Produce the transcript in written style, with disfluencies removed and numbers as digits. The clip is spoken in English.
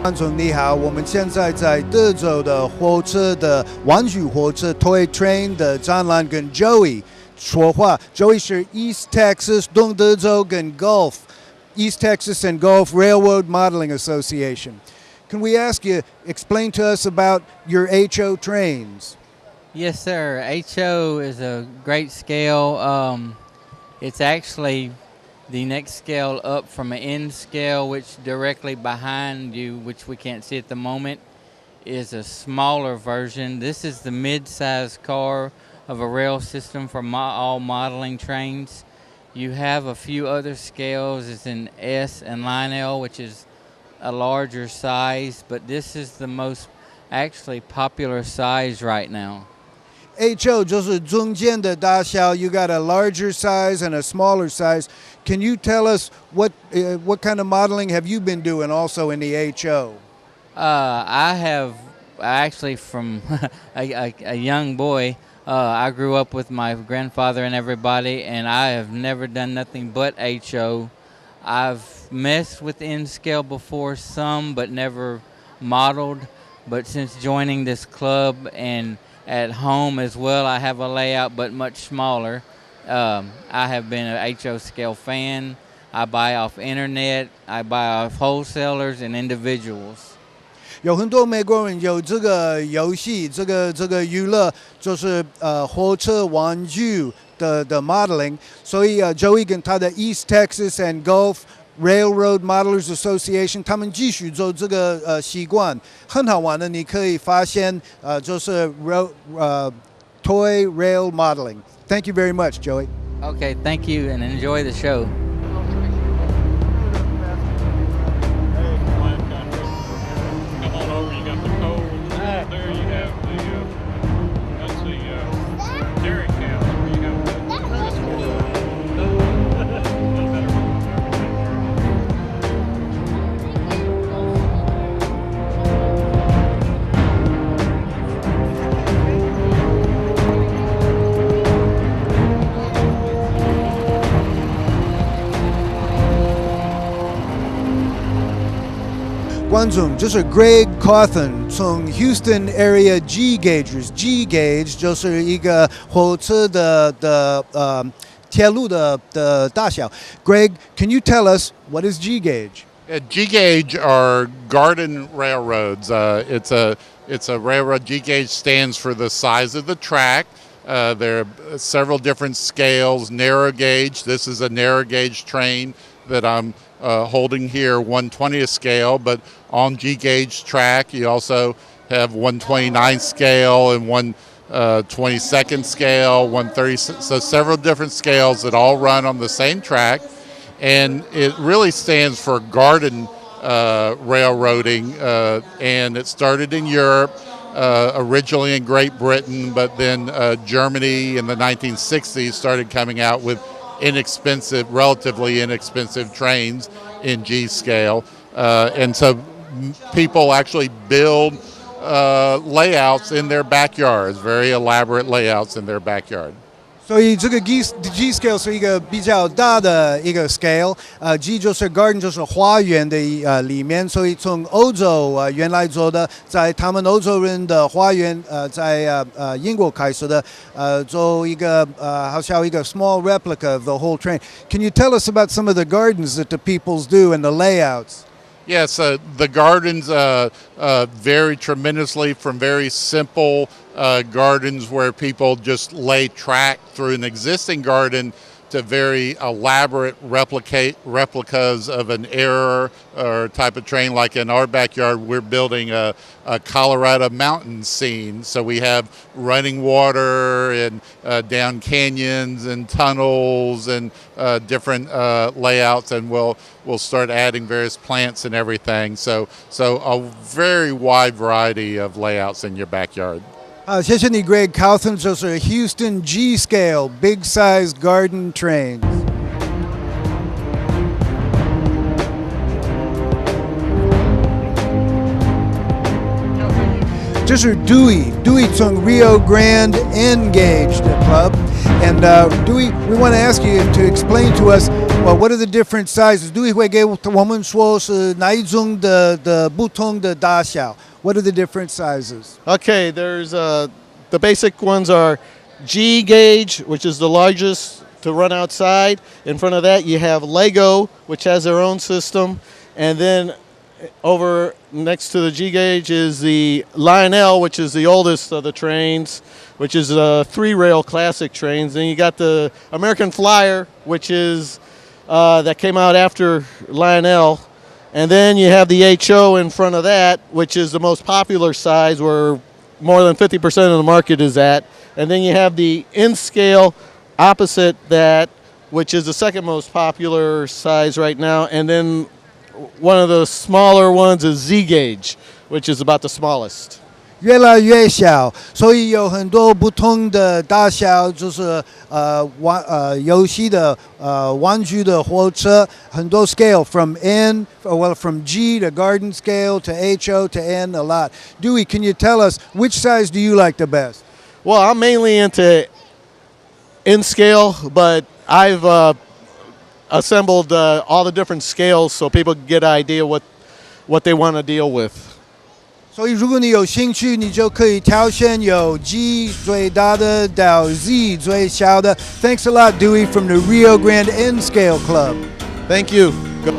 观众你好，我们现在在德州的火车的玩具火车 Toy Train 的展览跟 Joey 说话。Joey 是 East Texas 东德州跟 East Texas and Gulf Railroad Modeling Association. Can we ask you, explain to us about your HO trains? Yes, sir. HO is a great scale. It's actually the next scale up from an N scale, which directly behind you, which we can't see at the moment, is a smaller version. This is the mid-size car of a rail system for all modeling trains. You have a few other scales. It's in S and Line L, which is a larger size, but this is the most actually popular size right now. HO 就是中间的大小. You got a larger size and a smaller size. Can you tell us what kind of modeling have you been doing also in the HO? I have actually from a young boy. I grew up with my grandfather and everybody, and I have never done nothing but HO. I've messed with N scale before some, but never modeled. But since joining this club and at home as well, I have a layout, but much smaller. I have been a HO scale fan. I buy off internet. I buy off wholesalers and individuals. 有很多美国人有这个游戏，这个娱乐就是火车玩具的 modeling， 所以Joey 跟他的 East Texas and Gulf Railroad Modelers Association 他们继续做这个习惯，很好玩的。你可以发现就是toy rail modeling. Thank you very much, Joey. Okay, thank you, and enjoy the show.观众，这是 Greg Cawthon 从 Houston area G gauge gauge 就是一个火车的铁路的大小。Greg, can you tell us what is G gauge? G gauge are garden railroads. It's a railroad. G gauge stands for the size of the track. There are several different scales. Narrow gauge. This is a narrow gauge train that I'm holding here, 1/20th scale, but on G gauge track you also have 1/29th scale and 1/22nd scale, 1/30, so several different scales that all run on the same track, and it really stands for garden railroading, and it started in Europe, originally in Great Britain, but then Germany in the 1960s started coming out with relatively inexpensive trains in G scale, and so people actually build layouts in their backyards, very elaborate layouts in their backyard. 所以这个 G scale 是一个比较大的一个 scale， G 就是 garden 就是花园的里面，所以从欧洲原来做的，在他们欧洲人的花园在英国开始的做一个好像一个 small replica of the whole train. Can you tell us about some of the gardens that the peoples do and the layouts? Yes, the gardens vary tremendously from very simple gardens where people just lay track through an existing garden to very elaborate replicas of an era or type of train. Like in our backyard, we're building a Colorado mountain scene. So we have running water and down canyons and tunnels and different layouts, and we'll start adding various plants and everything. So a very wide variety of layouts in your backyard. 谢谢你 Greg Cawthon 就是 Houston G Scale Big Size Garden Trains. 这是 Dewey 从 Rio Grande N Gauge 的 Club. And Dewey, we want to ask you to explain to us, well, what are the different sizes? Dewey 会给我们说是哪一种的不同的大小 What are the different sizes? Okay, there's the basic ones are G gauge, which is the largest to run outside. In front of that, you have Lego, which has their own system, and then over next to the G gauge is the Lionel, which is the oldest of the trains, which is 3-rail classic trains. Then you got the American Flyer, which is that came out after Lionel. And then you have the HO in front of that, which is the most popular size where more than 50% of the market is at. And then you have the N-scale opposite that, which is the second most popular size right now. And then one of the smaller ones is Z gauge, which is about the smallest. 越来越小，所以有很多不同的大小，就是游戏的玩具的火车，很多 scale from N, well from G to garden scale to HO to N a lot. Dewey, can you tell us which size do you like the best? Well, I'm mainly into N scale, but I've assembled all the different scales so people can get an idea what they want to deal with. 所以如果你有兴趣，你就可以挑选有 G 最大的到 Z 最小的。Thanks a lot, Dewey, from the Rio Grande N Scale Club. Thank you. Go.